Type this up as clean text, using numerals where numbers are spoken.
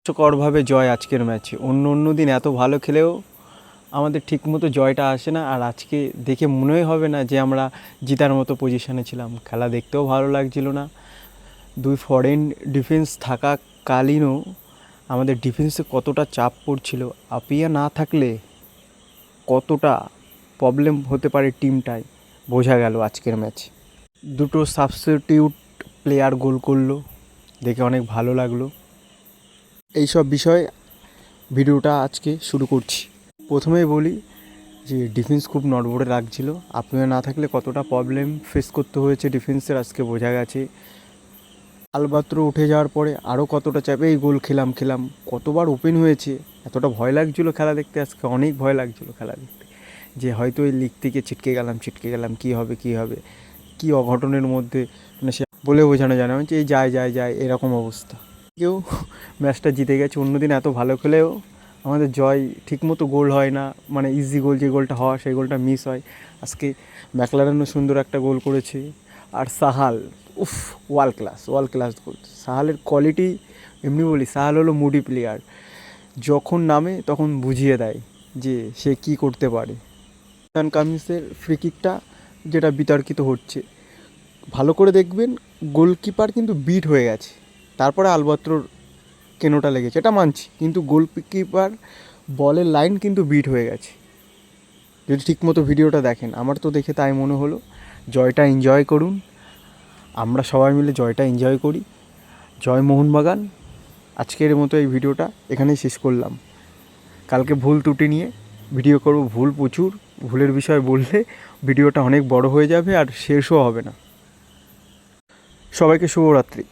হাস্যকরভাবে জয় আজকের ম্যাচে। অন্য দিন এত ভালো খেলেও আমাদের ঠিকমতো জয়টা আসে না, আর আজকে দেখে মনেই হবে না যে আমরা জেতার মতো পজিশনে ছিলাম। খেলা দেখতেও ভালো লাগছিল না। দুই ফরেন ডিফেন্স থাকাকালীনও আমাদের ডিফেন্সে কতটা চাপ পড়ছিল। আপিয়া না থাকলে কতটা প্রবলেম হতে পারে টিমটায় বোঝা গেল আজকের ম্যাচে। দুটো সাবস্টিটিউট প্লেয়ার গোল করলো, দেখে অনেক ভালো লাগলো। এইসব বিষয়ে ভিডিওটা আজকে শুরু করছি। প্রথমেই বলি যে ডিফেন্স খুব নড়বড়ে লাগছিল। আপনিও না থাকলে কতটা প্রবলেম ফেস করতে হয়েছে ডিফেন্সের আজকে বোঝা গেছে। আলবাত্র উঠে যাওয়ার পরে আরও কতটা চাপে এই গোল খেলাম কতবার ওপেন হয়েছে। এতটা ভয় লাগছিলো খেলা দেখতে, আজকে অনেক ভয় লাগছিলো খেলা দেখতে, যে হয়তো এই লিগ থেকে ছিটকে গেলাম কী হবে কী অঘটনের মধ্যে, মানে সে বলে বোঝানো যায় না, যে এই যায় এরকম অবস্থা। কেউ ম্যাচটা জিতে গেছে। অন্যদিন এত ভালো খেলেও আমাদের জয় ঠিকমতো গোল হয় না, মানে ইজি গোল যে গোলটা হওয়া সেই গোলটা মিস হয়। আজকে ম্যাকলারেনও সুন্দর একটা গোল করেছে, আর সাহাল ওয়ার্ল্ড ক্লাস গোল। সাহালের কোয়ালিটি এমনি বলি, সাহাল হলো মুডি প্লেয়ার, যখন নামে তখন বুঝিয়ে দেয় যে সে কি করতে পারে। কামিন্সের ফ্রি কিকটা যেটা বিতর্কিত হচ্ছে, ভালো করে দেখবেন গোলকিপার কিন্তু বিট হয়ে গেছে, তারপরে আলবাত্রর কেনোটা লেগেছে, এটা মানছি, কিন্তু গোলকিপার বলের লাইন কিন্তু বিট হয়ে গেছে। যদি ঠিকমতো ভিডিওটা দেখেন, আমার তো দেখে তাই মনে হলো। জয়টা এনজয় করুন, আমরা সবাই মিলে জয়টা এনজয় করি। জয় মোহনবাগান। আজকের মতো এই ভিডিওটা এখানেই শেষ করলাম। কালকে ভুল ত্রুটি নিয়ে ভিডিও করব, ভুল প্রচুর, ভুলের বিষয় বললে ভিডিওটা অনেক বড় হয়ে যাবে আর শেষও হবে না। সবাইকে শুভরাত্রি।